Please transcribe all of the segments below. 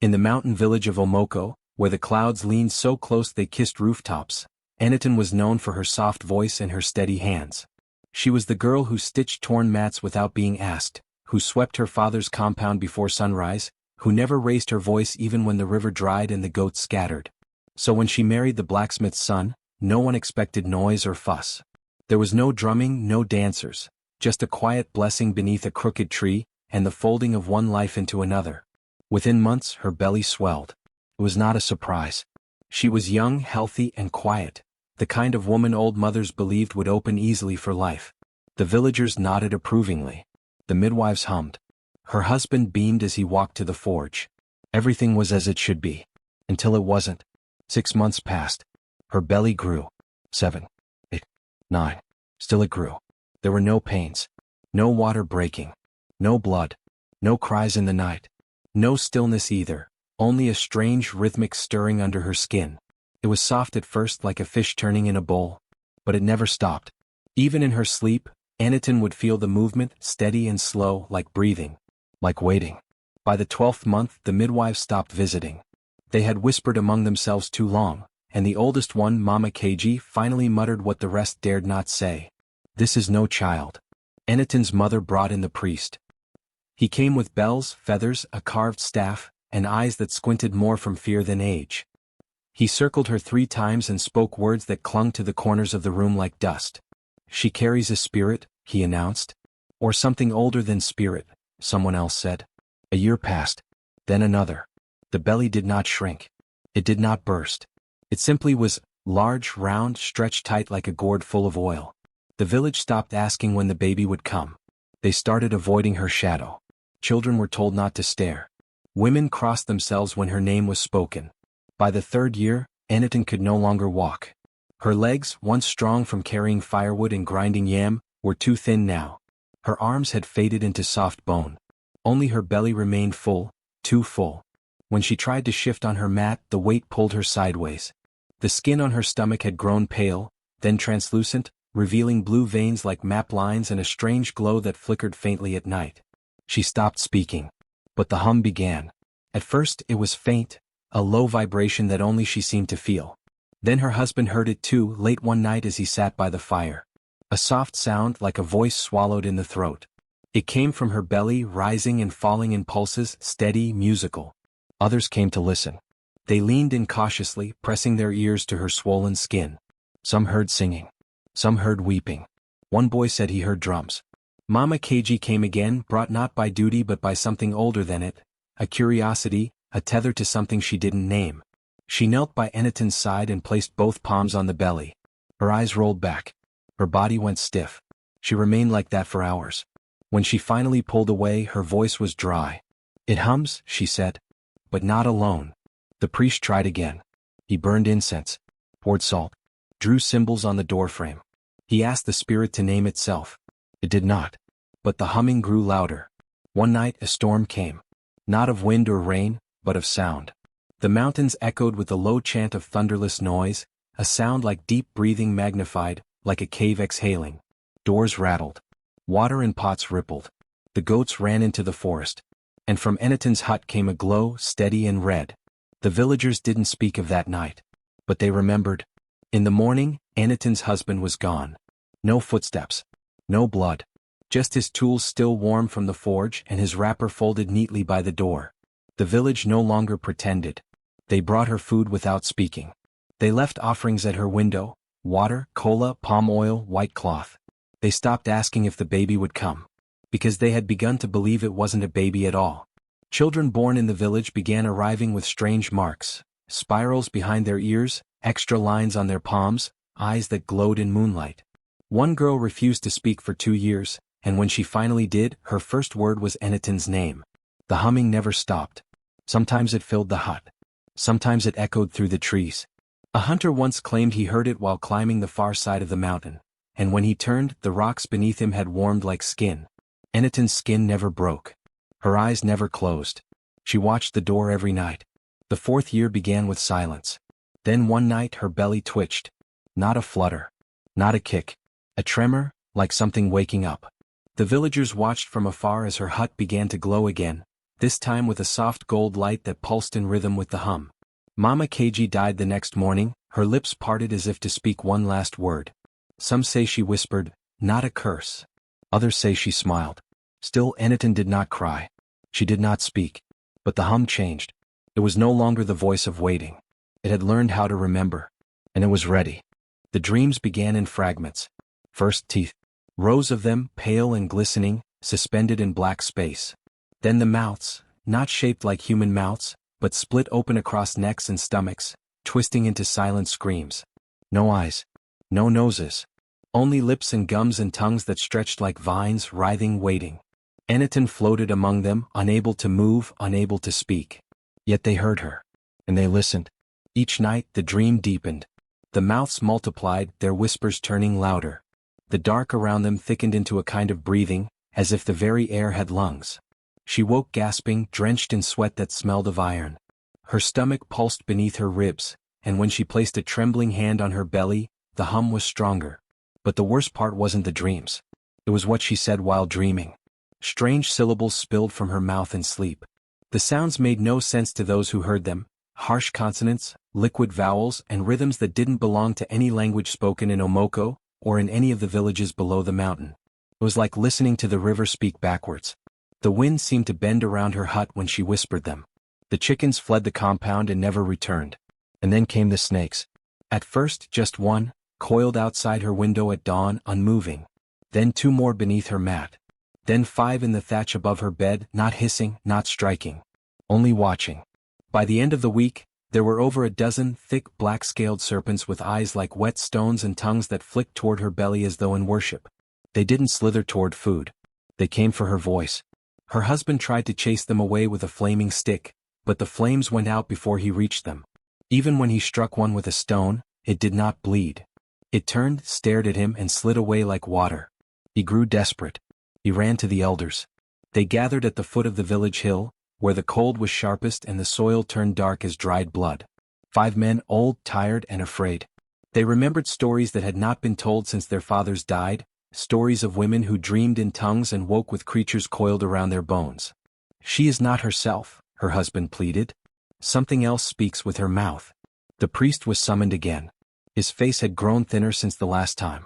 In the mountain village of Omoko, where the clouds leaned so close they kissed rooftops, Aniton was known for her soft voice and her steady hands. She was the girl who stitched torn mats without being asked, who swept her father's compound before sunrise, who never raised her voice even when the river dried and the goats scattered. So when she married the blacksmith's son, no one expected noise or fuss. There was no drumming, no dancers, just a quiet blessing beneath a crooked tree, and the folding of one life into another. Within months her belly swelled. It was not a surprise. She was young, healthy, and quiet, the kind of woman old mothers believed would open easily for life. The villagers nodded approvingly. The midwives hummed. Her husband beamed as he walked to the forge. Everything was as it should be. Until it wasn't. 6 months passed. Her belly grew. 7, 8, 9. Still it grew. There were no pains. No water breaking. No blood. No cries in the night. No stillness either, only a strange rhythmic stirring under her skin. It was soft at first like a fish turning in a bowl. But it never stopped. Even in her sleep, Aniton would feel the movement, steady and slow, like breathing. Like waiting. By the 12th month the midwives stopped visiting. They had whispered among themselves too long, and the oldest one, Mama Keiji, finally muttered what the rest dared not say. "This is no child." Aniton's mother brought in the priest. He came with bells, feathers, a carved staff, and eyes that squinted more from fear than age. He circled her 3 times and spoke words that clung to the corners of the room like dust. "She carries a spirit," he announced. "Or something older than spirit," someone else said. A year passed. Then another. The belly did not shrink. It did not burst. It simply was large, round, stretched tight like a gourd full of oil. The village stopped asking when the baby would come. They started avoiding her shadow. Children were told not to stare. Women crossed themselves when her name was spoken. By the 3rd year, Aniton could no longer walk. Her legs, once strong from carrying firewood and grinding yam, were too thin now. Her arms had faded into soft bone. Only her belly remained full, too full. When she tried to shift on her mat, the weight pulled her sideways. The skin on her stomach had grown pale, then translucent, revealing blue veins like map lines and a strange glow that flickered faintly at night. She stopped speaking. But the hum began. At first it was faint, a low vibration that only she seemed to feel. Then her husband heard it too, late one night as he sat by the fire. A soft sound like a voice swallowed in the throat. It came from her belly, rising and falling in pulses, steady, musical. Others came to listen. They leaned in cautiously, pressing their ears to her swollen skin. Some heard singing. Some heard weeping. One boy said he heard drums. Mama Keiji came again, brought not by duty but by something older than it, a curiosity, a tether to something she didn't name. She knelt by Aniton's side and placed both palms on the belly. Her eyes rolled back. Her body went stiff. She remained like that for hours. When she finally pulled away, her voice was dry. "It hums," she said. But not alone. The priest tried again. He burned incense, poured salt, drew symbols on the doorframe. He asked the spirit to name itself. It did not. But the humming grew louder. One night a storm came. Not of wind or rain, but of sound. The mountains echoed with the low chant of thunderless noise, a sound like deep breathing magnified, like a cave exhaling. Doors rattled. Water in pots rippled. The goats ran into the forest. And from Aniton's hut came a glow, steady and red. The villagers didn't speak of that night. But they remembered. In the morning, Aniton's husband was gone. No footsteps. No blood. Just his tools still warm from the forge and his wrapper folded neatly by the door. The village no longer pretended. They brought her food without speaking. They left offerings at her window, water, cola, palm oil, white cloth. They stopped asking if the baby would come. Because they had begun to believe it wasn't a baby at all. Children born in the village began arriving with strange marks, spirals behind their ears, extra lines on their palms, eyes that glowed in moonlight. One girl refused to speak for 2 years, and when she finally did, her first word was Aniton's name. The humming never stopped. Sometimes it filled the hut. Sometimes it echoed through the trees. A hunter once claimed he heard it while climbing the far side of the mountain, and when he turned, the rocks beneath him had warmed like skin. Aniton's skin never broke. Her eyes never closed. She watched the door every night. The 4th year began with silence. Then one night her belly twitched. Not a flutter. Not a kick. A tremor, like something waking up. The villagers watched from afar as her hut began to glow again, this time with a soft gold light that pulsed in rhythm with the hum. Mama Keiji died the next morning, her lips parted as if to speak one last word. Some say she whispered, "Not a curse." Others say she smiled. Still, Eniton did not cry. She did not speak. But the hum changed. It was no longer the voice of waiting. It had learned how to remember. And it was ready. The dreams began in fragments. First teeth. Rows of them, pale and glistening, suspended in black space. Then the mouths, not shaped like human mouths, but split open across necks and stomachs, twisting into silent screams. No eyes. No noses. Only lips and gums and tongues that stretched like vines, writhing, waiting. Eniton floated among them, unable to move, unable to speak. Yet they heard her. And they listened. Each night the dream deepened. The mouths multiplied, their whispers turning louder. The dark around them thickened into a kind of breathing, as if the very air had lungs. She woke gasping, drenched in sweat that smelled of iron. Her stomach pulsed beneath her ribs, and when she placed a trembling hand on her belly, the hum was stronger. But the worst part wasn't the dreams. It was what she said while dreaming. Strange syllables spilled from her mouth in sleep. The sounds made no sense to those who heard them, harsh consonants, liquid vowels, and rhythms that didn't belong to any language spoken in Omoko, or in any of the villages below the mountain. It was like listening to the river speak backwards. The wind seemed to bend around her hut when she whispered them. The chickens fled the compound and never returned. And then came the snakes. At first, just one, coiled outside her window at dawn, unmoving. Then 2 more beneath her mat. Then 5 in the thatch above her bed, not hissing, not striking. Only watching. By the end of the week, there were over a dozen thick black-scaled serpents with eyes like wet stones and tongues that flicked toward her belly as though in worship. They didn't slither toward food. They came for her voice. Her husband tried to chase them away with a flaming stick, but the flames went out before he reached them. Even when he struck one with a stone, it did not bleed. It turned, stared at him, and slid away like water. He grew desperate. He ran to the elders. They gathered at the foot of the village hill, where the cold was sharpest and the soil turned dark as dried blood. 5 men, old, tired, and afraid. They remembered stories that had not been told since their fathers died, stories of women who dreamed in tongues and woke with creatures coiled around their bones. "She is not herself," her husband pleaded. "Something else speaks with her mouth." The priest was summoned again. His face had grown thinner since the last time.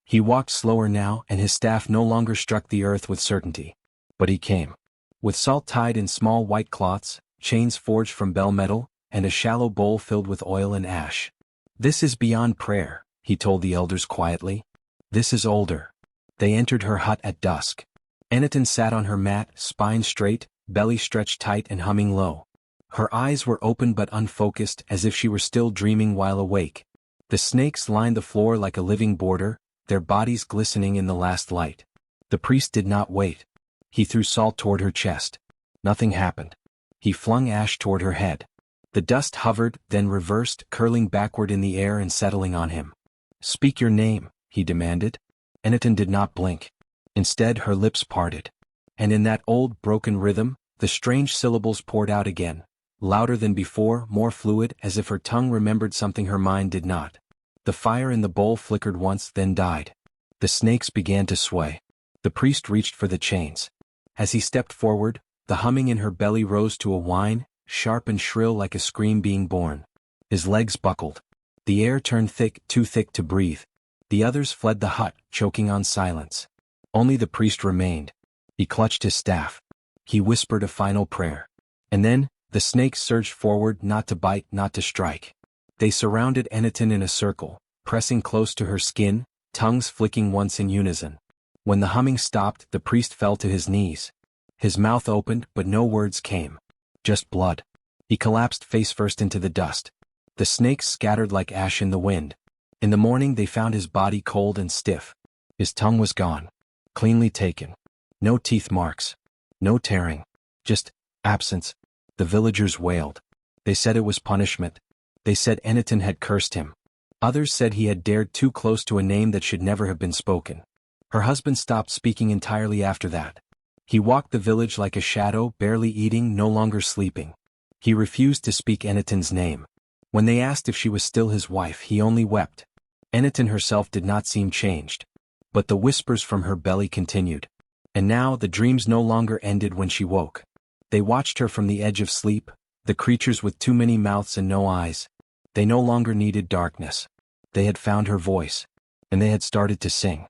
He walked slower now, and his staff no longer struck the earth with certainty. But he came. With salt tied in small white cloths, chains forged from bell metal, and a shallow bowl filled with oil and ash. "This is beyond prayer," he told the elders quietly. "This is older." They entered her hut at dusk. Eniton sat on her mat, spine straight, belly stretched tight and humming low. Her eyes were open but unfocused, as if she were still dreaming while awake. The snakes lined the floor like a living border, their bodies glistening in the last light. The priest did not wait. He threw salt toward her chest. Nothing happened. He flung ash toward her head. The dust hovered, then reversed, curling backward in the air and settling on him. "Speak your name," he demanded. Eniton did not blink. Instead, her lips parted. And in that old, broken rhythm, the strange syllables poured out again, louder than before, more fluid, as if her tongue remembered something her mind did not. The fire in the bowl flickered once, then died. The snakes began to sway. The priest reached for the chains. As he stepped forward, the humming in her belly rose to a whine, sharp and shrill like a scream being born. His legs buckled. The air turned thick, too thick to breathe. The others fled the hut, choking on silence. Only the priest remained. He clutched his staff. He whispered a final prayer. And then, the snakes surged forward, not to bite, not to strike. They surrounded Eniton in a circle, pressing close to her skin, tongues flicking once in unison. When the humming stopped, the priest fell to his knees. His mouth opened, but no words came. Just blood. He collapsed face first into the dust. The snakes scattered like ash in the wind. In the morning they found his body cold and stiff. His tongue was gone. Cleanly taken. No teeth marks. No tearing. Just absence. The villagers wailed. They said it was punishment. They said Eniton had cursed him. Others said he had dared too close to a name that should never have been spoken. Her husband stopped speaking entirely after that. He walked the village like a shadow, barely eating, no longer sleeping. He refused to speak Eniton's name. When they asked if she was still his wife, he only wept. Eniton herself did not seem changed. But the whispers from her belly continued. And now the dreams no longer ended when she woke. They watched her from the edge of sleep, the creatures with too many mouths and no eyes. They no longer needed darkness. They had found her voice. And they had started to sing.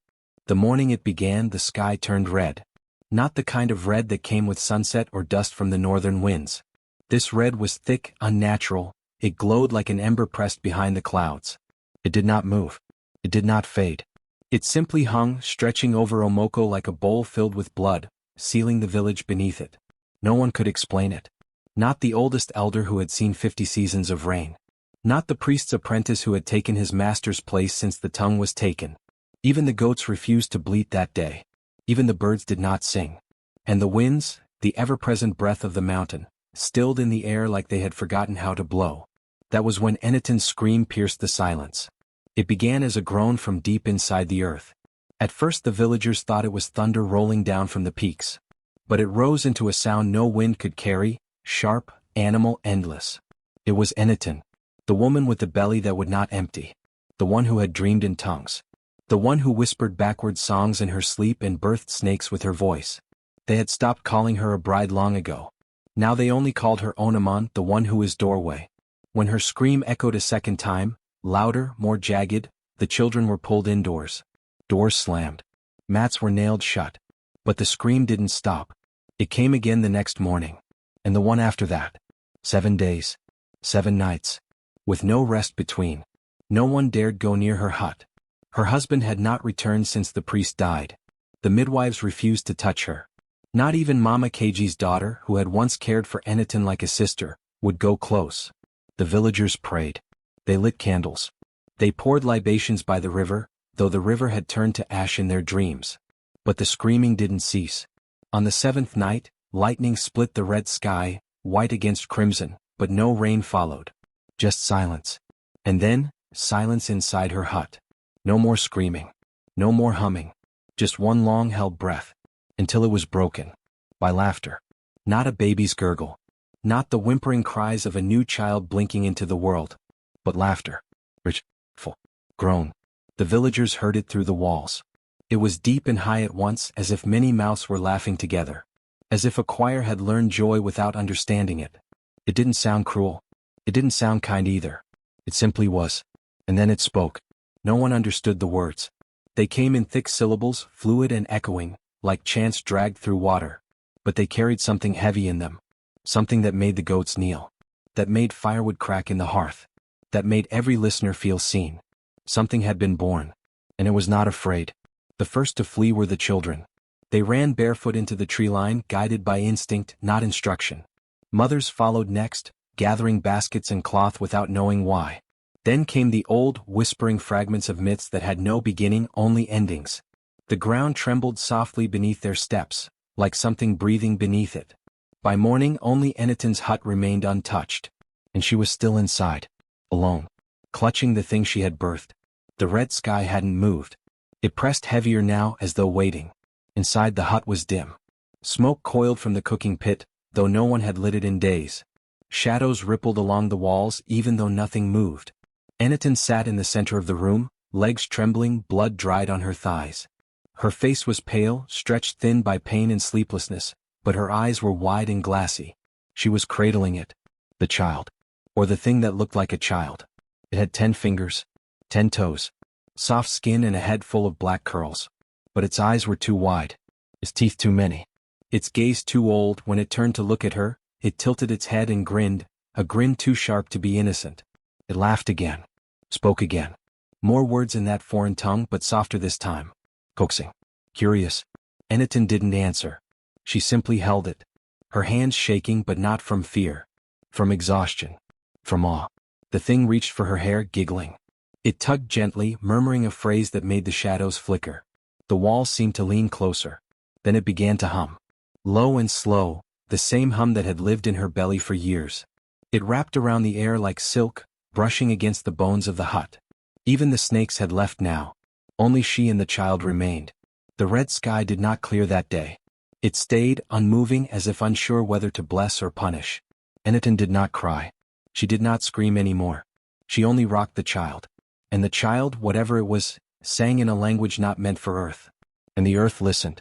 The morning it began, the sky turned red. Not the kind of red that came with sunset or dust from the northern winds. This red was thick, unnatural. It glowed like an ember pressed behind the clouds. It did not move. It did not fade. It simply hung, stretching over Omoko like a bowl filled with blood, sealing the village beneath it. No one could explain it. Not the oldest elder who had seen 50 seasons of rain. Not the priest's apprentice who had taken his master's place since the tongue was taken. Even the goats refused to bleat that day. Even the birds did not sing. And the winds, the ever-present breath of the mountain, stilled in the air like they had forgotten how to blow. That was when Eniton's scream pierced the silence. It began as a groan from deep inside the earth. At first the villagers thought it was thunder rolling down from the peaks. But it rose into a sound no wind could carry, sharp, animal, endless. It was Eniton, the woman with the belly that would not empty. The one who had dreamed in tongues. The one who whispered backward songs in her sleep and birthed snakes with her voice. They had stopped calling her a bride long ago. Now they only called her Onamon, the one who is doorway. When her scream echoed a second time, louder, more jagged, the children were pulled indoors. Doors slammed. Mats were nailed shut. But the scream didn't stop. It came again the next morning. And the one after that. 7 days. 7 nights. With no rest between. No one dared go near her hut. Her husband had not returned since the priest died. The midwives refused to touch her. Not even Mama Keiji's daughter, who had once cared for Eniton like a sister, would go close. The villagers prayed. They lit candles. They poured libations by the river, though the river had turned to ash in their dreams. But the screaming didn't cease. On the 7th night, lightning split the red sky, white against crimson, but no rain followed. Just silence. And then, silence inside her hut. No more screaming. No more humming. Just one long-held breath. Until it was broken. By laughter. Not a baby's gurgle. Not the whimpering cries of a new child blinking into the world. But laughter. Rich, full, grown. The villagers heard it through the walls. It was deep and high at once, as if many mouths were laughing together. As if a choir had learned joy without understanding it. It didn't sound cruel. It didn't sound kind either. It simply was. And then it spoke. No one understood the words. They came in thick syllables, fluid and echoing, like chants dragged through water. But they carried something heavy in them. Something that made the goats kneel. That made firewood crack in the hearth. That made every listener feel seen. Something had been born. And it was not afraid. The first to flee were the children. They ran barefoot into the tree line, guided by instinct, not instruction. Mothers followed next, gathering baskets and cloth without knowing why. Then came the old, whispering fragments of myths that had no beginning, only endings. The ground trembled softly beneath their steps, like something breathing beneath it. By morning only Eniton's hut remained untouched. And she was still inside. Alone. Clutching the thing she had birthed. The red sky hadn't moved. It pressed heavier now as though waiting. Inside the hut was dim. Smoke coiled from the cooking pit, though no one had lit it in days. Shadows rippled along the walls even though nothing moved. Eniton sat in the center of the room, legs trembling, blood dried on her thighs. Her face was pale, stretched thin by pain and sleeplessness, but her eyes were wide and glassy. She was cradling it. The child. Or the thing that looked like a child. It had 10 fingers, 10 toes, soft skin and a head full of black curls. But its eyes were too wide. Its teeth too many. Its gaze too old. When it turned to look at her, it tilted its head and grinned, a grin too sharp to be innocent. It laughed again. Spoke again. More words in that foreign tongue, but softer this time. Coaxing. Curious. Eniton didn't answer. She simply held it. Her hands shaking, but not from fear. From exhaustion. From awe. The thing reached for her hair, giggling. It tugged gently, murmuring a phrase that made the shadows flicker. The walls seemed to lean closer. Then it began to hum. Low and slow, the same hum that had lived in her belly for years. It wrapped around the air like silk, brushing against the bones of the hut. Even the snakes had left now. Only she and the child remained. The red sky did not clear that day. It stayed, unmoving, as if unsure whether to bless or punish. Eniton did not cry. She did not scream anymore. She only rocked the child. And the child, whatever it was, sang in a language not meant for earth. And the earth listened.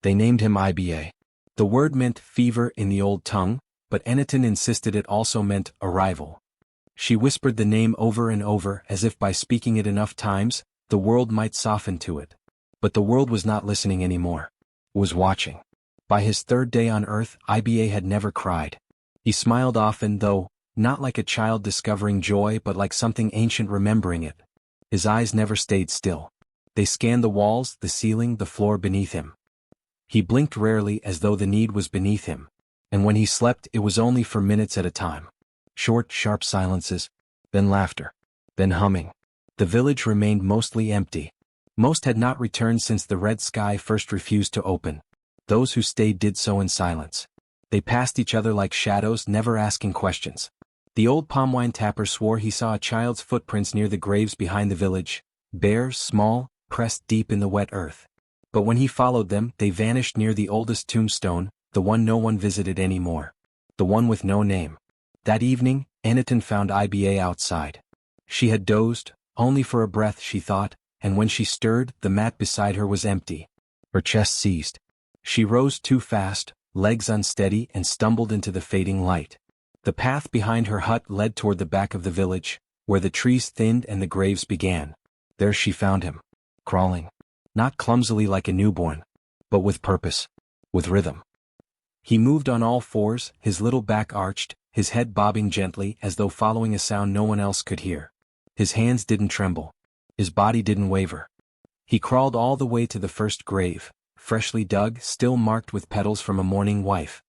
They named him Iba. The word meant fever in the old tongue, but Eniton insisted it also meant arrival. She whispered the name over and over as if by speaking it enough times, the world might soften to it. But the world was not listening anymore. It was watching. By his third day on Earth, Iba had never cried. He smiled often though, not like a child discovering joy but like something ancient remembering it. His eyes never stayed still. They scanned the walls, the ceiling, the floor beneath him. He blinked rarely as though the need was beneath him. And when he slept it was only for minutes at a time. Short, sharp silences, then laughter, then humming. The village remained mostly empty. Most had not returned since the red sky first refused to open. Those who stayed did so in silence. They passed each other like shadows, never asking questions. The old palm wine tapper swore he saw a child's footprints near the graves behind the village, bare, small, pressed deep in the wet earth. But when he followed them, they vanished near the oldest tombstone, the one no one visited anymore. The one with no name. That evening, Eniton found Iba outside. She had dozed, only for a breath she thought, and when she stirred, the mat beside her was empty. Her chest seized. She rose too fast, legs unsteady, and stumbled into the fading light. The path behind her hut led toward the back of the village, where the trees thinned and the graves began. There she found him. Crawling. Not clumsily like a newborn. But with purpose. With rhythm. He moved on all fours, his little back arched, his head bobbing gently as though following a sound no one else could hear. His hands didn't tremble. His body didn't waver. He crawled all the way to the first grave, freshly dug, still marked with petals from a mourning wife.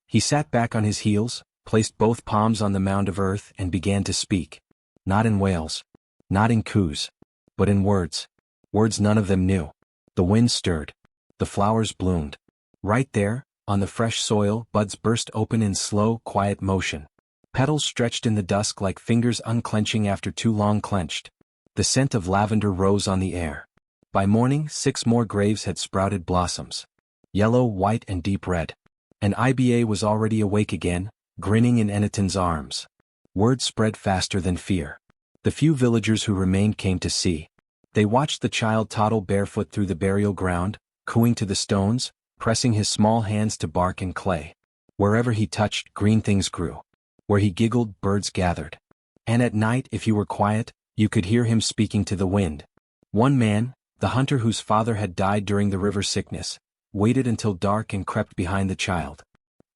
He sat back on his heels, placed both palms on the mound of earth and began to speak. Not in wails. Not in coos. But in words. Words none of them knew. The wind stirred. The flowers bloomed. Right there, on the fresh soil, buds burst open in slow, quiet motion. Petals stretched in the dusk like fingers unclenching after too long clenched. The scent of lavender rose on the air. By morning, 6 more graves had sprouted blossoms. Yellow, white, and deep red. And Iba was already awake again, grinning in Eniton's arms. Word spread faster than fear. The few villagers who remained came to see. They watched the child toddle barefoot through the burial ground, cooing to the stones, pressing his small hands to bark and clay. Wherever he touched, green things grew. Where he giggled, birds gathered. And at night, if you were quiet, you could hear him speaking to the wind. One man, the hunter whose father had died during the river sickness, waited until dark and crept behind the child.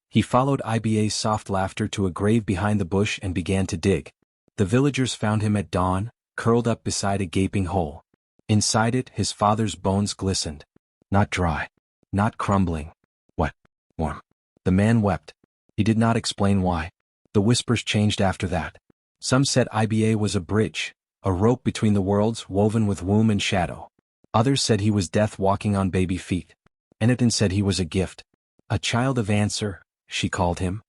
He followed Iba's soft laughter to a grave behind the bush and began to dig. The villagers found him at dawn, curled up beside a gaping hole. Inside it, his father's bones glistened. Not dry. Not crumbling. Wet. Warm. The man wept. He did not explain why. The whispers changed after that. Some said Iba was a bridge, a rope between the worlds woven with womb and shadow. Others said he was death walking on baby feet. Eniton said he was a gift. A child of answer, she called him.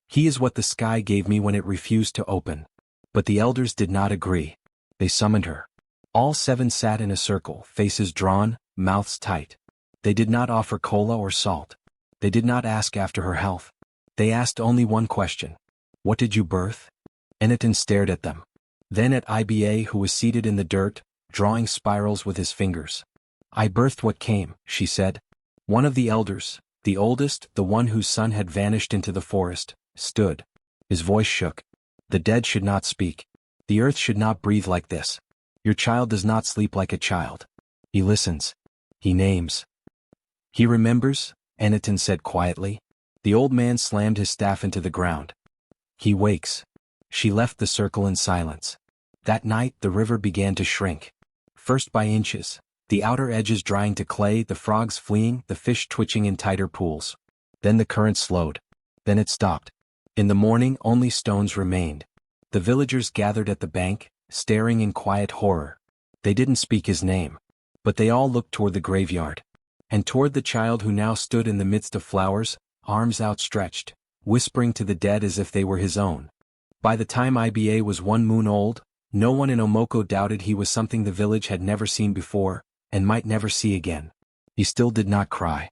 He is what the sky gave me when it refused to open. But the elders did not agree. They summoned her. All 7 sat in a circle, faces drawn, mouths tight. They did not offer cola or salt. They did not ask after her health. They asked only one question. What did you birth? Eniton stared at them. Then at Iba, who was seated in the dirt, drawing spirals with his fingers. I birthed what came, she said. One of the elders, the oldest, the one whose son had vanished into the forest, stood. His voice shook. The dead should not speak. The earth should not breathe like this. Your child does not sleep like a child. He listens. He names. He remembers, Eniton said quietly. The old man slammed his staff into the ground. He wakes. She left the circle in silence. That night the river began to shrink. First by inches, the outer edges drying to clay, the frogs fleeing, the fish twitching in tighter pools. Then the current slowed. Then it stopped. In the morning only stones remained. The villagers gathered at the bank, staring in quiet horror. They didn't speak his name. But they all looked toward the graveyard. And toward the child who now stood in the midst of flowers, arms outstretched, whispering to the dead as if they were his own. By the time Iba was 1 moon old, no one in Omoko doubted he was something the village had never seen before, and might never see again. He still did not cry.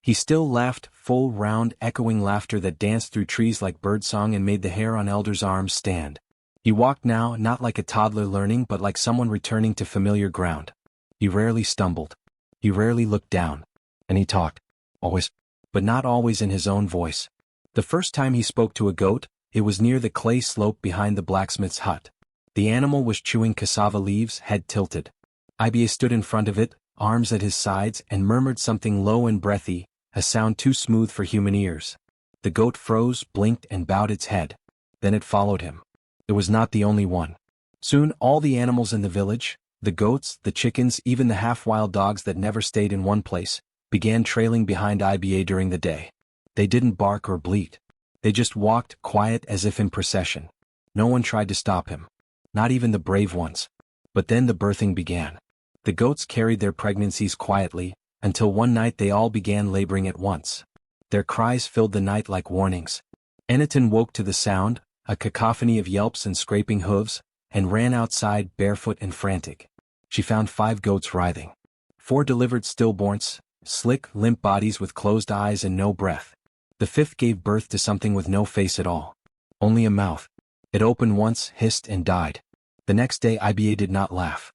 He still laughed, full, round, echoing laughter that danced through trees like birdsong and made the hair on elders' arms stand. He walked now, not like a toddler learning but like someone returning to familiar ground. He rarely stumbled. He rarely looked down. And he talked. Always. but not always in his own voice. The first time he spoke to a goat, it was near the clay slope behind the blacksmith's hut. The animal was chewing cassava leaves, head tilted. Iba stood in front of it, arms at his sides, and murmured something low and breathy, a sound too smooth for human ears. The goat froze, blinked, and bowed its head. Then it followed him. It was not the only one. Soon all the animals in the village, the goats, the chickens, even the half-wild dogs that never stayed in one place, began trailing behind Iba during the day. They didn't bark or bleat. They just walked, quiet as if in procession. No one tried to stop him. Not even the brave ones. But then the birthing began. The goats carried their pregnancies quietly, until one night they all began laboring at once. Their cries filled the night like warnings. Eniton woke to the sound, a cacophony of yelps and scraping hooves, and ran outside barefoot and frantic. She found 5 goats writhing. 4 delivered stillborns, slick, limp bodies with closed eyes and no breath. The 5th gave birth to something with no face at all. Only a mouth. It opened once, hissed, and died. The next day Iba did not laugh.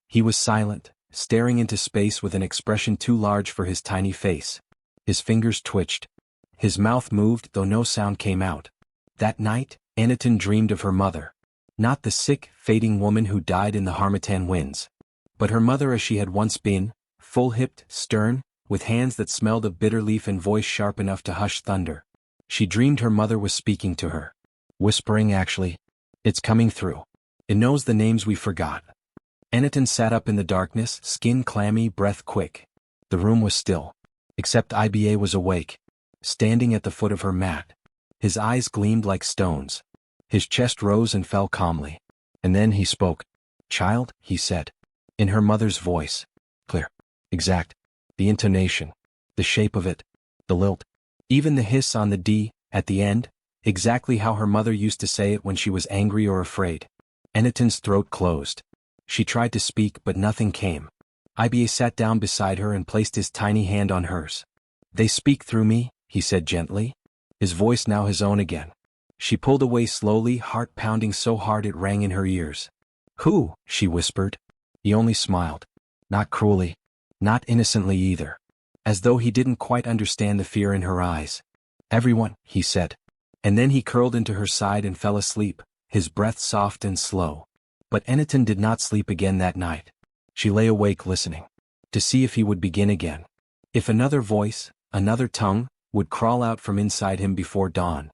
He was silent, staring into space with an expression too large for his tiny face. His fingers twitched. His mouth moved, though no sound came out. That night, Eniton dreamed of her mother. Not the sick, fading woman who died in the harmattan winds, but her mother as she had once been, full-hipped, stern, with hands that smelled of bitter leaf and voice sharp enough to hush thunder. She dreamed her mother was speaking to her. Whispering actually. It's coming through. It knows the names we forgot. Eniton sat up in the darkness, skin clammy, breath quick. The room was still. Except Iba was awake, standing at the foot of her mat. His eyes gleamed like stones. His chest rose and fell calmly. And then he spoke. "Child," he said. In her mother's voice. Clear. Exact. The intonation. The shape of it. The lilt. Even the hiss on the D, at the end. Exactly how her mother used to say it when she was angry or afraid. Eniton's throat closed. She tried to speak but nothing came. Iba sat down beside her and placed his tiny hand on hers. "They speak through me," he said gently. His voice now his own again. She pulled away slowly, heart pounding so hard it rang in her ears. "Who?" she whispered. He only smiled. Not cruelly. Not innocently either. As though he didn't quite understand the fear in her eyes. "Everyone," he said. And then he curled into her side and fell asleep, his breath soft and slow. But Eniton did not sleep again that night. She lay awake listening. To see if he would begin again. If another voice, another tongue, would crawl out from inside him before dawn.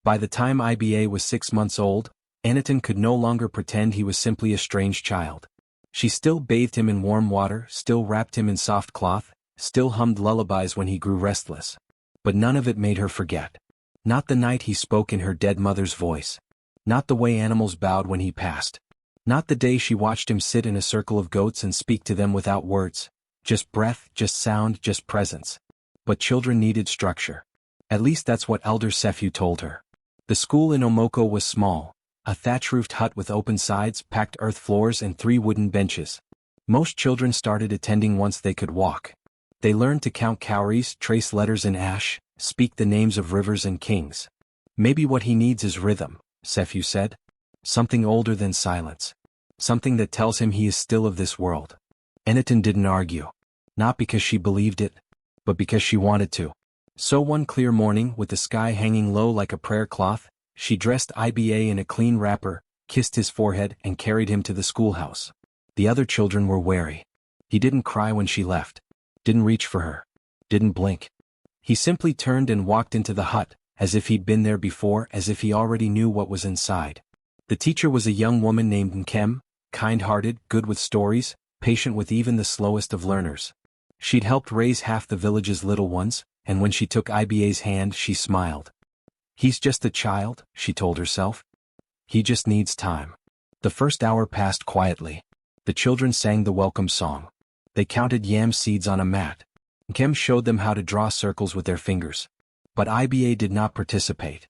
By the time Iba was 6 months old, Eniton could no longer pretend he was simply a strange child. She still bathed him in warm water, still wrapped him in soft cloth, still hummed lullabies when he grew restless. But none of it made her forget. Not the night he spoke in her dead mother's voice. Not the way animals bowed when he passed. Not the day she watched him sit in a circle of goats and speak to them without words. Just breath, just sound, just presence. But children needed structure. At least that's what Elder Sephu told her. The school in Omoko was small. A thatch-roofed hut with open sides, packed earth floors, and 3 wooden benches. Most children started attending once they could walk. They learned to count cowries, trace letters in ash, speak the names of rivers and kings. "Maybe what he needs is rhythm," Sephu said. "Something older than silence. Something that tells him he is still of this world." Eniton didn't argue. Not because she believed it, but because she wanted to. So one clear morning, with the sky hanging low like a prayer cloth, she dressed Iba in a clean wrapper, kissed his forehead, and carried him to the schoolhouse. The other children were wary. He didn't cry when she left. Didn't reach for her. Didn't blink. He simply turned and walked into the hut, as if he'd been there before, as if he already knew what was inside. The teacher was a young woman named Nkem, kind-hearted, good with stories, patient with even the slowest of learners. She'd helped raise half the village's little ones, and when she took Iba's hand she smiled. "He's just a child," she told herself. "He just needs time." The first hour passed quietly. The children sang the welcome song. They counted yam seeds on a mat. Nkem showed them how to draw circles with their fingers. But Iba did not participate.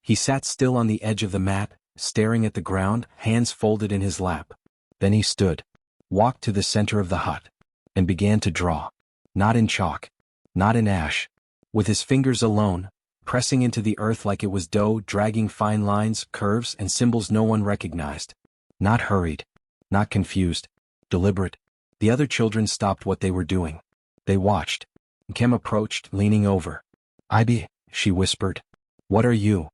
He sat still on the edge of the mat, staring at the ground, hands folded in his lap. Then he stood, walked to the center of the hut, and began to draw. Not in chalk, not in ash. With his fingers alone, pressing into the earth like it was dough, dragging fine lines, curves, and symbols no one recognized. Not hurried, not confused, deliberate. The other children stopped what they were doing. They watched. Nkem approached, leaning over. "Ibe," she whispered. "What are you?"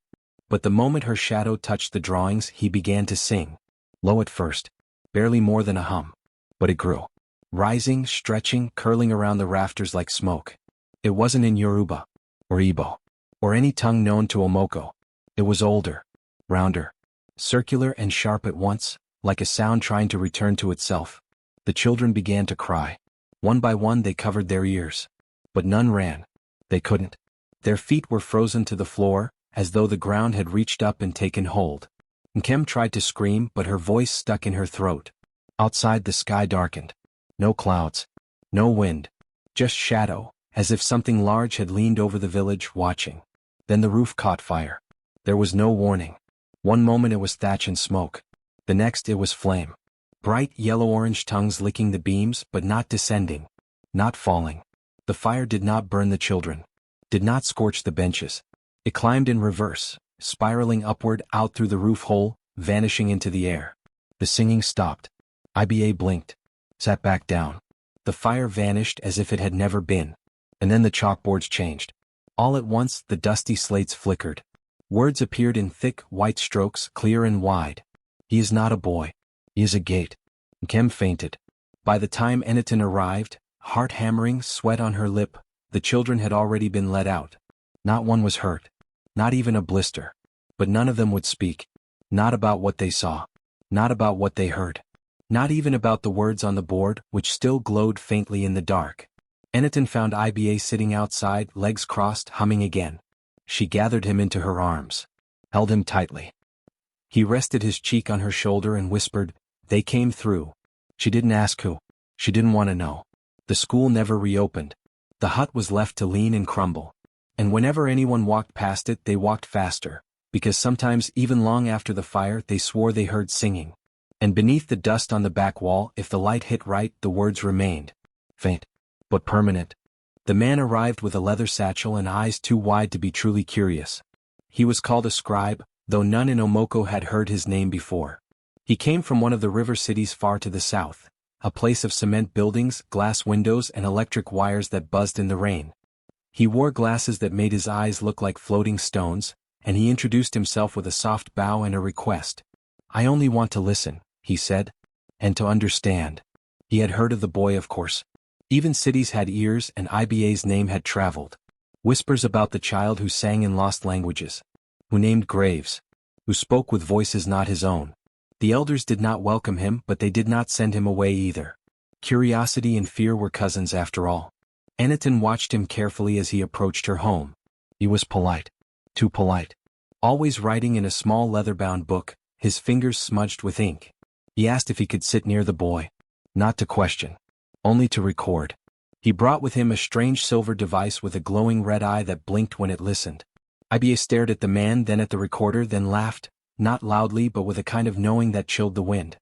But the moment her shadow touched the drawings, he began to sing. Low at first, barely more than a hum. But it grew. Rising, stretching, curling around the rafters like smoke. It wasn't in Yoruba, or Igbo, or any tongue known to Omoko. It was older, rounder, circular and sharp at once, like a sound trying to return to itself. The children began to cry. One by one they covered their ears. But none ran. They couldn't. Their feet were frozen to the floor, as though the ground had reached up and taken hold. Nkem tried to scream, but her voice stuck in her throat. Outside the sky darkened. No clouds. No wind. Just shadow, as if something large had leaned over the village, watching. Then the roof caught fire. There was no warning. One moment it was thatch and smoke. The next it was flame. Bright yellow-orange tongues licking the beams, but not descending. Not falling. The fire did not burn the children. Did not scorch the benches. It climbed in reverse, spiraling upward out through the roof hole, vanishing into the air. The singing stopped. Iba blinked. Sat back down. The fire vanished as if it had never been. And then the chalkboards changed. All at once the dusty slates flickered. Words appeared in thick, white strokes, clear and wide. He is not a boy. He is a gate. Nkem fainted. By the time Eniton arrived, heart hammering, sweat on her lip, the children had already been let out. Not one was hurt. Not even a blister. But none of them would speak. Not about what they saw. Not about what they heard. Not even about the words on the board, which still glowed faintly in the dark. Eniton found Iba sitting outside, legs crossed, humming again. She gathered him into her arms. Held him tightly. He rested his cheek on her shoulder and whispered, "They came through." She didn't ask who. She didn't want to know. The school never reopened. The hut was left to lean and crumble. And whenever anyone walked past it, they walked faster, because sometimes even long after the fire they swore they heard singing. And beneath the dust on the back wall, if the light hit right, the words remained. Faint. But permanent. The man arrived with a leather satchel and eyes too wide to be truly curious. He was called a scribe, though none in Omoko had heard his name before. He came from one of the river cities far to the south, a place of cement buildings, glass windows and electric wires that buzzed in the rain. He wore glasses that made his eyes look like floating stones, and he introduced himself with a soft bow and a request. "I only want to listen," he said, "and to understand." He had heard of the boy, of course. Even cities had ears, and Iba's name had traveled. Whispers about the child who sang in lost languages, who named graves, who spoke with voices not his own. The elders did not welcome him, but they did not send him away either. Curiosity and fear were cousins after all. Eniton watched him carefully as he approached her home. He was polite. Too polite. Always writing in a small leather-bound book, his fingers smudged with ink. He asked if he could sit near the boy. Not to question. Only to record. He brought with him a strange silver device with a glowing red eye that blinked when it listened. Iba stared at the man, then at the recorder, then laughed, not loudly but with a kind of knowing that chilled the wind.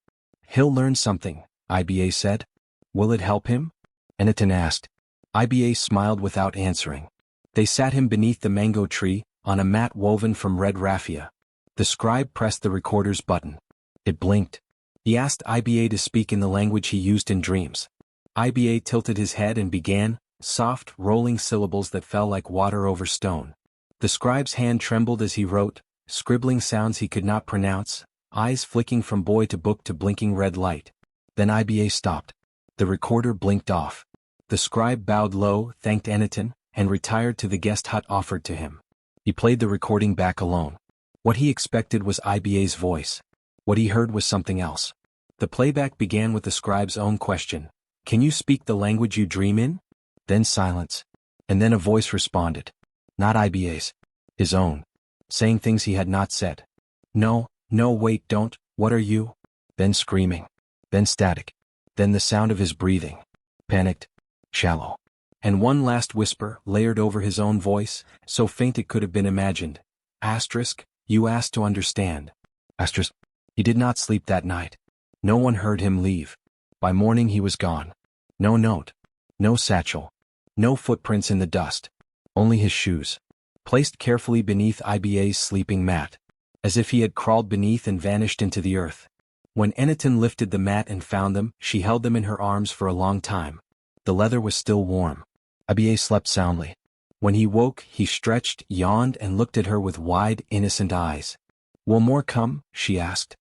"He'll learn something," Iba said. "Will it help him?" Eniton asked. Iba smiled without answering. They sat him beneath the mango tree, on a mat woven from red raffia. The scribe pressed the recorder's button. It blinked. He asked Iba to speak in the language he used in dreams. Iba tilted his head and began, soft, rolling syllables that fell like water over stone. The scribe's hand trembled as he wrote, scribbling sounds he could not pronounce, eyes flicking from boy to book to blinking red light. Then Iba stopped. The recorder blinked off. The scribe bowed low, thanked Eniton, and retired to the guest hut offered to him. He played the recording back alone. What he expected was Iba's voice. What he heard was something else. The playback began with the scribe's own question. "Can you speak the language you dream in?" Then silence. And then a voice responded. Not Iba's. His own. Saying things he had not said. "No, no, wait, don't, what are you?" Then screaming. Then static. Then the sound of his breathing. Panicked. Shallow. And one last whisper, layered over his own voice, so faint it could have been imagined. Asterisk, "You asked to understand." Asterisk. He did not sleep that night. No one heard him leave. By morning he was gone. No note. No satchel. No footprints in the dust. Only his shoes. Placed carefully beneath Iba's sleeping mat. As if he had crawled beneath and vanished into the earth. When Eniton lifted the mat and found them, she held them in her arms for a long time. The leather was still warm. Iba slept soundly. When he woke, he stretched, yawned, and looked at her with wide, innocent eyes. "Will more come?" she asked.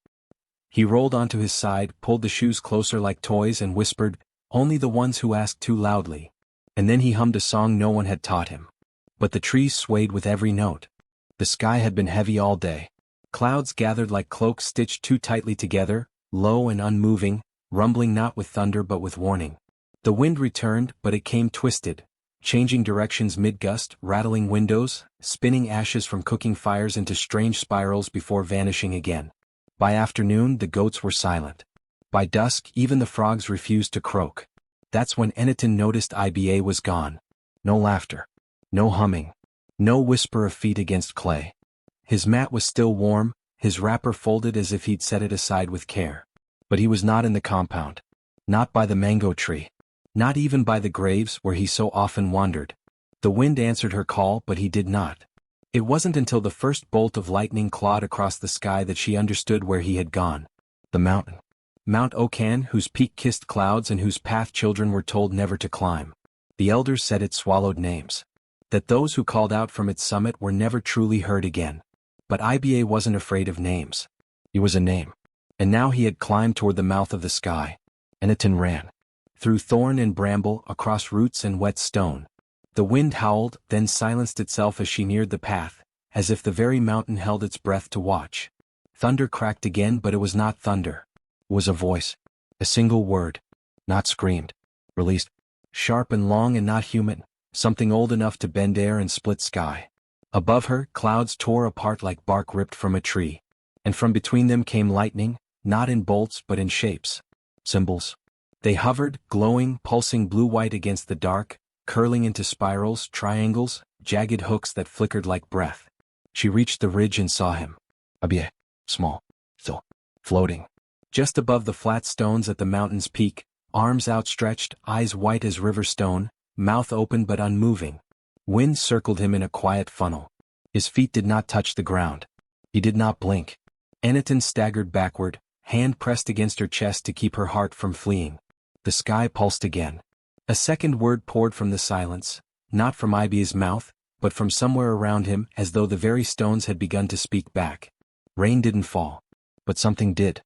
He rolled onto his side, pulled the shoes closer like toys and whispered, "Only the ones who ask too loudly." And then he hummed a song no one had taught him. But the trees swayed with every note. The sky had been heavy all day. Clouds gathered like cloaks stitched too tightly together, low and unmoving, rumbling not with thunder but with warning. The wind returned, but it came twisted, changing directions mid-gust, rattling windows, spinning ashes from cooking fires into strange spirals before vanishing again. By afternoon the goats were silent. By dusk even the frogs refused to croak. That's when Eniton noticed Iba was gone. No laughter. No humming. No whisper of feet against clay. His mat was still warm, his wrapper folded as if he'd set it aside with care. But he was not in the compound. Not by the mango tree. Not even by the graves where he so often wandered. The wind answered her call, but he did not. It wasn't until the first bolt of lightning clawed across the sky that she understood where he had gone. The mountain. Mount Okan, whose peak kissed clouds and whose path children were told never to climb. The elders said it swallowed names. That those who called out from its summit were never truly heard again. But Iba wasn't afraid of names. He was a name. And now he had climbed toward the mouth of the sky. Eniton ran. Through thorn and bramble, across roots and wet stone. The wind howled, then silenced itself as she neared the path, as if the very mountain held its breath to watch. Thunder cracked again, but it was not thunder. It was a voice. A single word. Not screamed. Released. Sharp and long and not human. Something old enough to bend air and split sky. Above her, clouds tore apart like bark ripped from a tree. And from between them came lightning, not in bolts but in shapes. Symbols. They hovered, glowing, pulsing blue-white against the dark, curling into spirals, triangles, jagged hooks that flickered like breath. She reached the ridge and saw him. Iba. Small. Still. Floating. Just above the flat stones at the mountain's peak, arms outstretched, eyes white as river stone, mouth open but unmoving. Wind circled him in a quiet funnel. His feet did not touch the ground. He did not blink. Eniton staggered backward, hand pressed against her chest to keep her heart from fleeing. The sky pulsed again. A second word poured from the silence, not from Iba's mouth, but from somewhere around him, as though the very stones had begun to speak back. Rain didn't fall. But something did.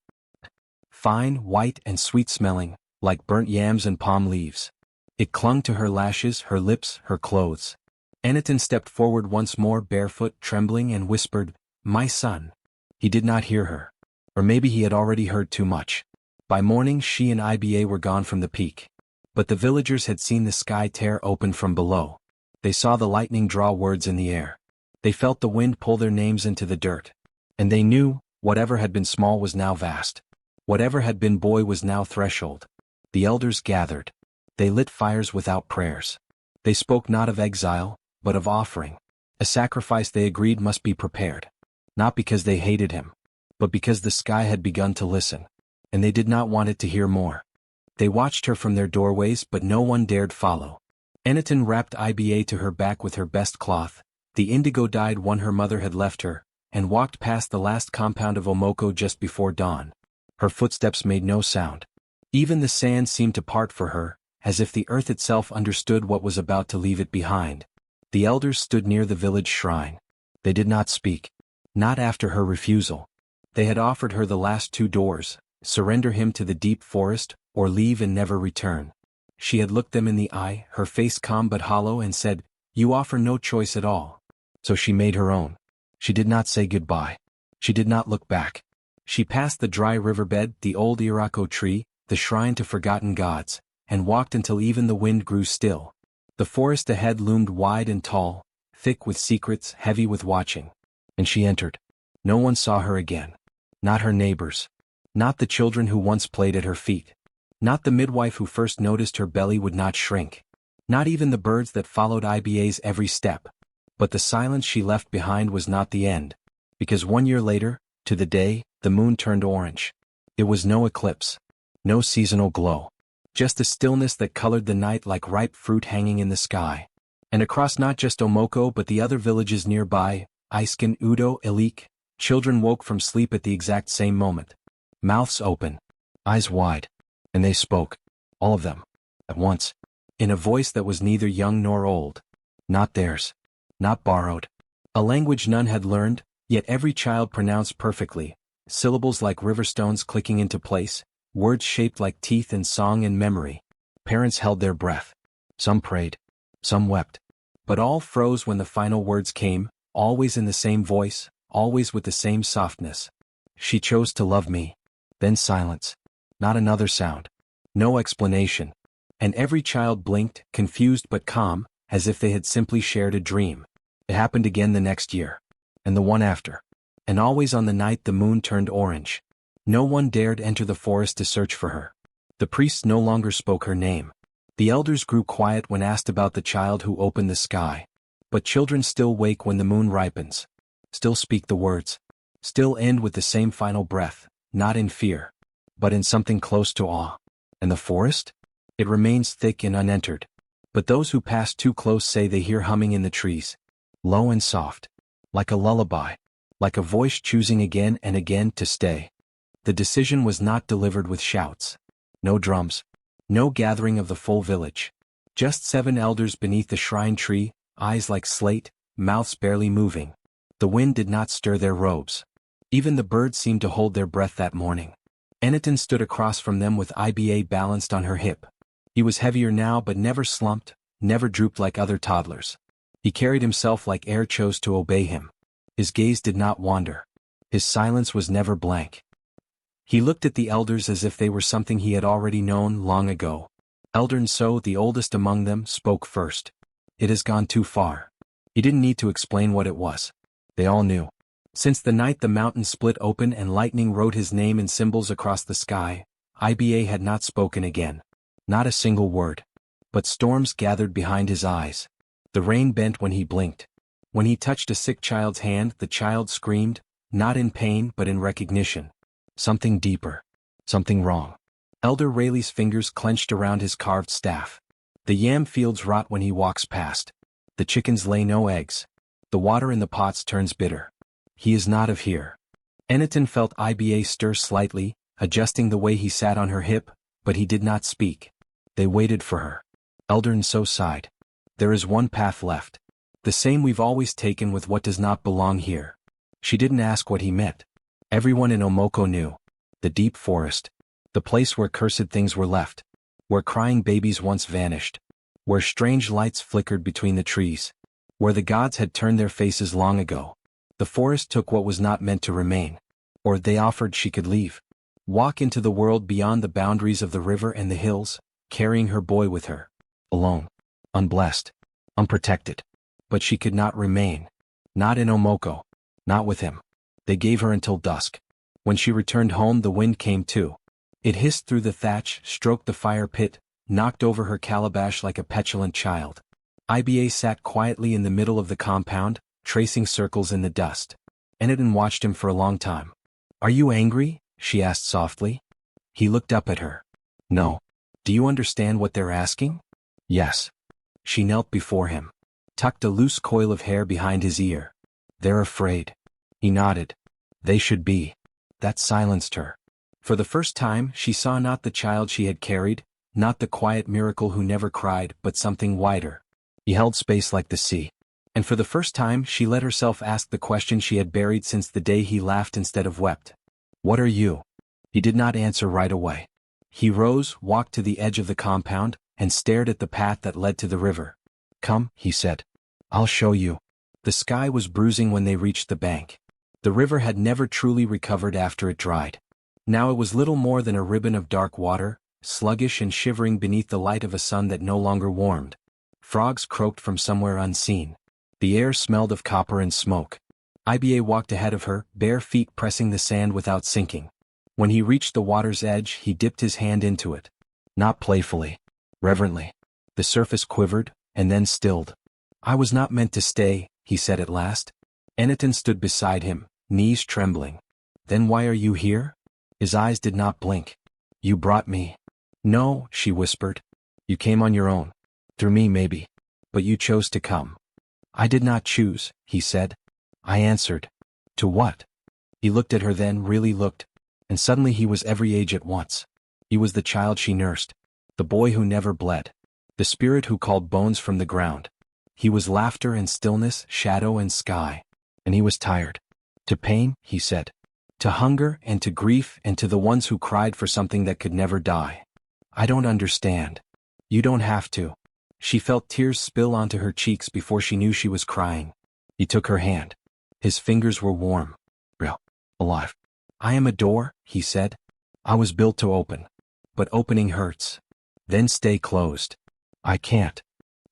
Fine, white and sweet-smelling, like burnt yams and palm leaves. It clung to her lashes, her lips, her clothes. Eniton stepped forward once more, barefoot, trembling, and whispered, "My son." He did not hear her. Or maybe he had already heard too much. By morning she and Iba were gone from the peak. But the villagers had seen the sky tear open from below. They saw the lightning draw words in the air. They felt the wind pull their names into the dirt. And they knew, whatever had been small was now vast. Whatever had been boy was now threshold. The elders gathered. They lit fires without prayers. They spoke not of exile, but of offering. A sacrifice they agreed must be prepared. Not because they hated him, but because the sky had begun to listen. And they did not want it to hear more. They watched her from their doorways, but no one dared follow. Eniton wrapped Iba to her back with her best cloth, the indigo-dyed one her mother had left her, and walked past the last compound of Omoko just before dawn. Her footsteps made no sound. Even the sand seemed to part for her, as if the earth itself understood what was about to leave it behind. The elders stood near the village shrine. They did not speak. Not after her refusal. They had offered her the last two doors: surrender him to the deep forest, or leave and never return. She had looked them in the eye, her face calm but hollow, and said, "You offer no choice at all." So she made her own. She did not say goodbye. She did not look back. She passed the dry riverbed, the old Irako tree, the shrine to forgotten gods, and walked until even the wind grew still. The forest ahead loomed wide and tall, thick with secrets, heavy with watching. And she entered. No one saw her again. Not her neighbors. Not the children who once played at her feet. Not the midwife who first noticed her belly would not shrink. Not even the birds that followed Iba's every step. But the silence she left behind was not the end. Because 1 year later, to the day, the moon turned orange. It was no eclipse. No seasonal glow. Just a stillness that colored the night like ripe fruit hanging in the sky. And across not just Omoko but the other villages nearby, Iskin, Udo, Ilik, children woke from sleep at the exact same moment. Mouths open. Eyes wide. And they spoke. All of them. At once. In a voice that was neither young nor old. Not theirs. Not borrowed. A language none had learned, yet every child pronounced perfectly, syllables like riverstones clicking into place, words shaped like teeth in song and memory. Parents held their breath. Some prayed. Some wept. But all froze when the final words came, always in the same voice, always with the same softness. She chose to love me. Then silence. Not another sound. No explanation. And every child blinked, confused but calm, as if they had simply shared a dream. It happened again the next year. And the one after. And always on the night the moon turned orange. No one dared enter the forest to search for her. The priests no longer spoke her name. The elders grew quiet when asked about the child who opened the sky. But children still wake when the moon ripens. Still speak the words. Still end with the same final breath, not in fear, but in something close to awe. And the forest? It remains thick and unentered. But those who pass too close say they hear humming in the trees. Low and soft. Like a lullaby. Like a voice choosing again and again to stay. The decision was not delivered with shouts. No drums. No gathering of the full village. Just 7 elders beneath the shrine tree, eyes like slate, mouths barely moving. The wind did not stir their robes. Even the birds seemed to hold their breath that morning. Eniton stood across from them with Iba balanced on her hip. He was heavier now but never slumped, never drooped like other toddlers. He carried himself like air chose to obey him. His gaze did not wander. His silence was never blank. He looked at the elders as if they were something he had already known long ago. Elder Nso, the oldest among them, spoke first. It has gone too far. He didn't need to explain what it was. They all knew. Since the night the mountain split open and lightning wrote his name in symbols across the sky, Iba had not spoken again. Not a single word. But storms gathered behind his eyes. The rain bent when he blinked. When he touched a sick child's hand, the child screamed, not in pain but in recognition. Something deeper. Something wrong. Elder Rayleigh's fingers clenched around his carved staff. The yam fields rot when he walks past. The chickens lay no eggs. The water in the pots turns bitter. He is not of here. Eniton felt Iba stir slightly, adjusting the way he sat on her hip, but he did not speak. They waited for her. Elder Nso sighed. There is one path left. The same we've always taken with what does not belong here. She didn't ask what he meant. Everyone in Omoko knew. The deep forest. The place where cursed things were left. Where crying babies once vanished. Where strange lights flickered between the trees. Where the gods had turned their faces long ago. The forest took what was not meant to remain. Or they offered she could leave. Walk into the world beyond the boundaries of the river and the hills, carrying her boy with her. Alone. Unblessed. Unprotected. But she could not remain. Not in Omoko. Not with him. They gave her until dusk. When she returned home the wind came too. It hissed through the thatch, stroked the fire pit, knocked over her calabash like a petulant child. Iba sat quietly in the middle of the compound, tracing circles in the dust. Eniton watched him for a long time. Are you angry? She asked softly. He looked up at her. No. Do you understand what they're asking? Yes. She knelt before him. Tucked a loose coil of hair behind his ear. They're afraid. He nodded. They should be. That silenced her. For the first time she saw not the child she had carried, not the quiet miracle who never cried, but something wider. He held space like the sea. And for the first time she let herself ask the question she had buried since the day he laughed instead of wept. What are you? He did not answer right away. He rose, walked to the edge of the compound, and stared at the path that led to the river. Come, he said. I'll show you. The sky was bruising when they reached the bank. The river had never truly recovered after it dried. Now it was little more than a ribbon of dark water, sluggish and shivering beneath the light of a sun that no longer warmed. Frogs croaked from somewhere unseen. The air smelled of copper and smoke. Iba walked ahead of her, bare feet pressing the sand without sinking. When he reached the water's edge, he dipped his hand into it. Not playfully. Reverently. The surface quivered, and then stilled. I was not meant to stay, he said at last. Eniton stood beside him, knees trembling. Then why are you here? His eyes did not blink. You brought me. No, she whispered. You came on your own. Through me maybe. But you chose to come. I did not choose, he said. I answered. To what? He looked at her then, really looked. And suddenly he was every age at once. He was the child she nursed. The boy who never bled. The spirit who called bones from the ground. He was laughter and stillness, shadow and sky. And he was tired. To pain, he said. To hunger and to grief and to the ones who cried for something that could never die. I don't understand. You don't have to. She felt tears spill onto her cheeks before she knew she was crying. He took her hand. His fingers were warm. Real. Alive. I am a door, he said. I was built to open. But opening hurts. Then stay closed. I can't.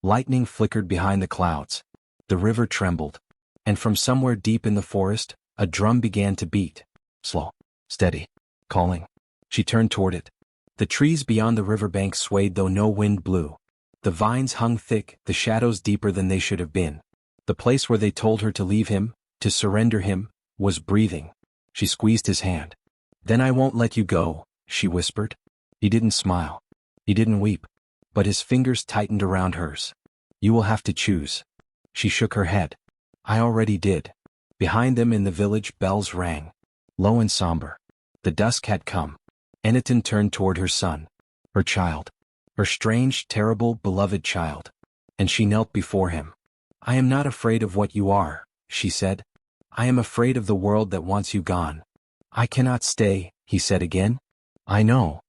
Lightning flickered behind the clouds. The river trembled. And from somewhere deep in the forest, a drum began to beat. Slow. Steady. Calling. She turned toward it. The trees beyond the riverbank swayed though no wind blew. The vines hung thick, the shadows deeper than they should have been. The place where they told her to leave him, to surrender him, was breathing. She squeezed his hand. Then I won't let you go, she whispered. He didn't smile. He didn't weep. But his fingers tightened around hers. You will have to choose. She shook her head. I already did. Behind them in the village bells rang. Low and somber. The dusk had come. Eniton turned toward her son. Her child. Her strange, terrible, beloved child. And she knelt before him. I am not afraid of what you are, she said. I am afraid of the world that wants you gone. I cannot stay, he said again. I know.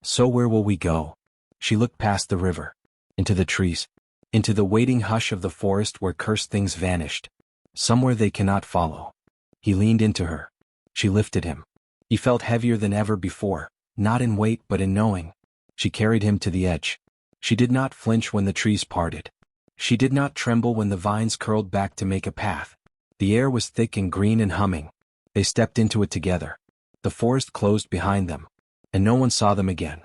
So where will we go? She looked past the river. Into the trees. Into the waiting hush of the forest where cursed things vanished. Somewhere they cannot follow. He leaned into her. She lifted him. He felt heavier than ever before, not in weight but in knowing. She carried him to the edge. She did not flinch when the trees parted. She did not tremble when the vines curled back to make a path. The air was thick and green and humming. They stepped into it together. The forest closed behind them. And no one saw them again.